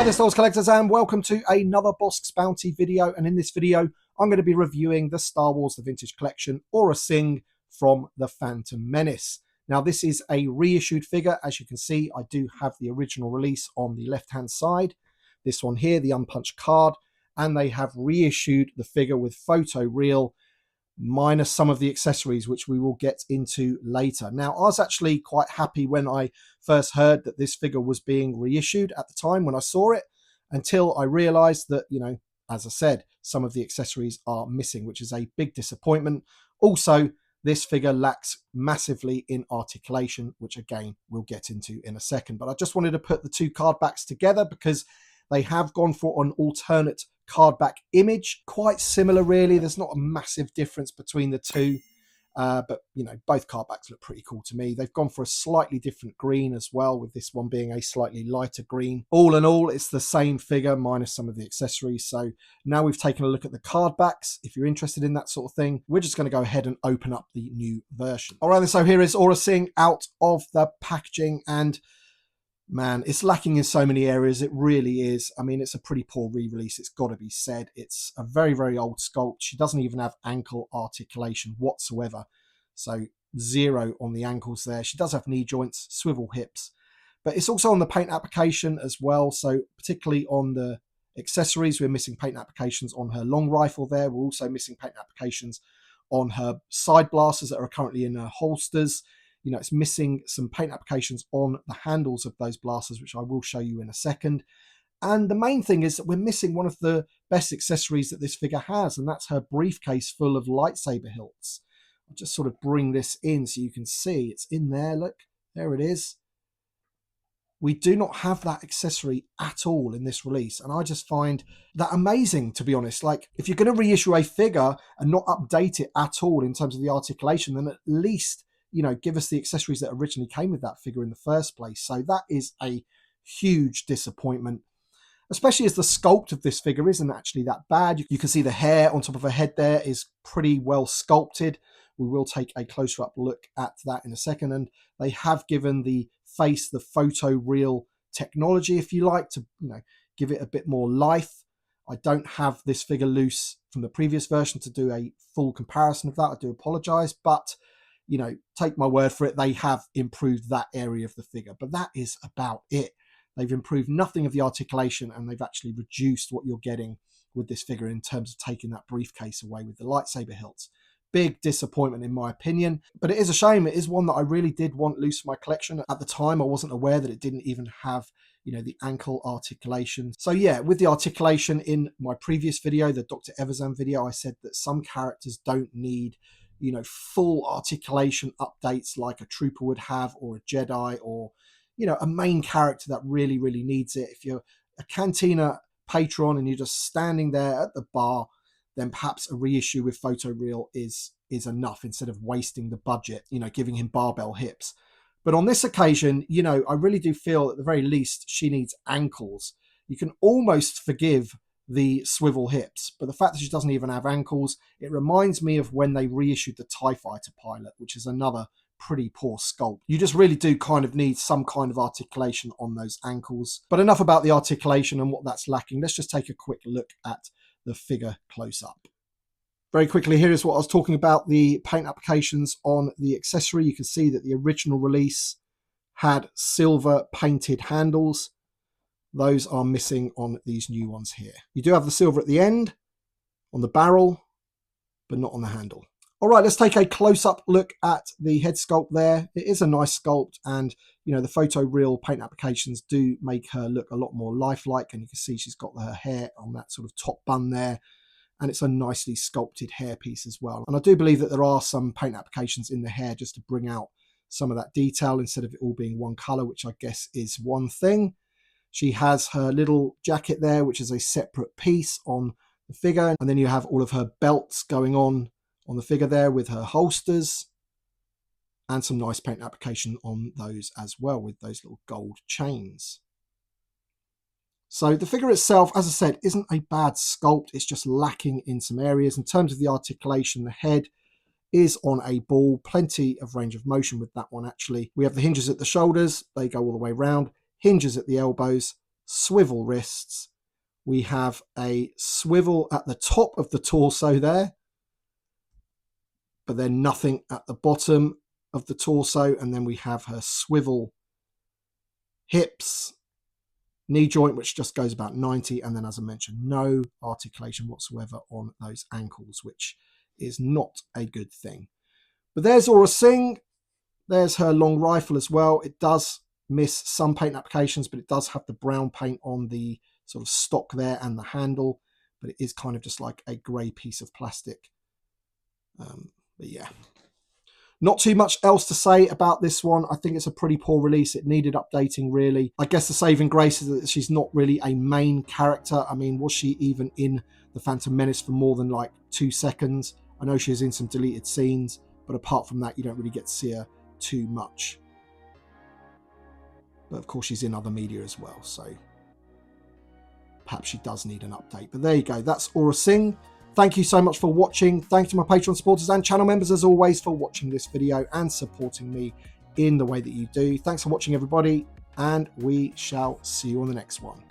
Hi there, Stores Collectors, and welcome to another Bossk's Bounty video. And in this video, I'm going to be reviewing the Star Wars The Vintage Collection Aurra Sing from The Phantom Menace. Now, this is a reissued figure. As you can see, I do have the original release on the left-hand side. This one here, the unpunched card, and they have reissued the figure with photo real, minus some of the accessories, which we will get into later. Now, I was actually quite happy when I first heard that this figure was being reissued at the time when I saw it, until I realized that, as I said, some of the accessories are missing, which is a big disappointment. Also, this figure lacks massively in articulation, which again, we'll get into in a second. But I just wanted to put the two card backs together because they have gone for an alternate card back image, quite similar really. There's not a massive difference between the two, but both card backs look pretty cool to me. They've gone for a slightly different green as well, with this one being a slightly lighter green. All in all, it's the same figure minus some of the accessories. So now we've taken a look at the card backs. If you're interested in that sort of thing, we're just going to go ahead and open up the new version. All right, then, so here is Aurra Sing out of the packaging, and man, it's lacking in so many areas. It really is. I mean, it's a pretty poor re-release. It's got to be said. It's a very, very old sculpt. She doesn't even have ankle articulation whatsoever. So 0 on the ankles there. She does have knee joints, swivel hips, but it's also on the paint application as well. So particularly on the accessories, we're missing paint applications on her long rifle there. We're also missing paint applications on her side blasters that are currently in her holsters. It's missing some paint applications on the handles of those blasters, which I will show you in a second. And the main thing is that we're missing one of the best accessories that this figure has, and that's her briefcase full of lightsaber hilts. I'll just sort of bring this in so you can see it's in there. Look, there it is. We do not have that accessory at all in this release, and I just find that amazing, to be honest. Like, if you're going to reissue a figure and not update it at all in terms of the articulation, then at least give us the accessories that originally came with that figure in the first place. So that is a huge disappointment, especially as the sculpt of this figure isn't actually that bad. You can see the hair on top of her head there is pretty well sculpted. We will take a closer up look at that in a second. And they have given the face the photo real technology, if you like, to give it a bit more life. I don't have this figure loose from the previous version to do a full comparison of that. I do apologize, but take my word for it, they have improved that area of the figure. But that is about it. They've improved nothing of the articulation, and they've actually reduced what you're getting with this figure in terms of taking that briefcase away with the lightsaber hilts. Big disappointment in my opinion, but it is a shame. It is one that I really did want loose from my collection. At the time, I wasn't aware that it didn't even have the ankle articulation. So yeah, with the articulation in my previous video, the Dr. Everzan video, I said that some characters don't need full articulation updates like a trooper would have, or a Jedi, or a main character that really, really needs it. If you're a Cantina patron and you're just standing there at the bar, then perhaps a reissue with photo real is enough, instead of wasting the budget, giving him barbell hips. But on this occasion, I really do feel at the very least she needs ankles. You can almost forgive the swivel hips, but the fact that she doesn't even have ankles, it reminds me of when they reissued the TIE Fighter pilot, which is another pretty poor sculpt. You just really do kind of need some kind of articulation on those ankles. But enough about the articulation and what that's lacking. Let's just take a quick look at the figure close up. Very quickly, here is what I was talking about, the paint applications on the accessory. You can see that the original release had silver painted handles. Those are missing on these new ones here. You do have the silver at the end, on the barrel, but not on the handle. All right, let's take a close-up look at the head sculpt there. It is a nice sculpt, and the photo real paint applications do make her look a lot more lifelike, and you can see she's got her hair on that sort of top bun there, and it's a nicely sculpted hairpiece as well. And I do believe that there are some paint applications in the hair just to bring out some of that detail instead of it all being one color, which I guess is one thing. She has her little jacket there, which is a separate piece on the figure. And then you have all of her belts going on the figure there with her holsters, and some nice paint application on those as well with those little gold chains. So the figure itself, as I said, isn't a bad sculpt. It's just lacking in some areas. In terms of the articulation, the head is on a ball. Plenty of range of motion with that one, actually. We have the hinges at the shoulders. They go all the way round. Hinges at the elbows, swivel wrists. We have a swivel at the top of the torso there, but then nothing at the bottom of the torso. And then we have her swivel hips, knee joint, which just goes about 90. And then, as I mentioned, no articulation whatsoever on those ankles, which is not a good thing. But there's Aurra Singh. There's her long rifle as well. It does miss some paint applications, but it does have the brown paint on the sort of stock there and the handle, but it is kind of just like a grey piece of plastic. But yeah, not too much else to say about this one. I think it's a pretty poor release. It needed updating, really. I guess the saving grace is that she's not really a main character. I mean, was she even in the Phantom Menace for more than like 2 seconds? I know she was in some deleted scenes, but apart from that, you don't really get to see her too much. But of course, she's in other media as well, so perhaps she does need an update. But there you go. That's Aurra Singh. Thank you so much for watching. Thanks to my Patreon supporters and channel members, as always, for watching this video and supporting me in the way that you do. Thanks for watching, everybody, and we shall see you on the next one.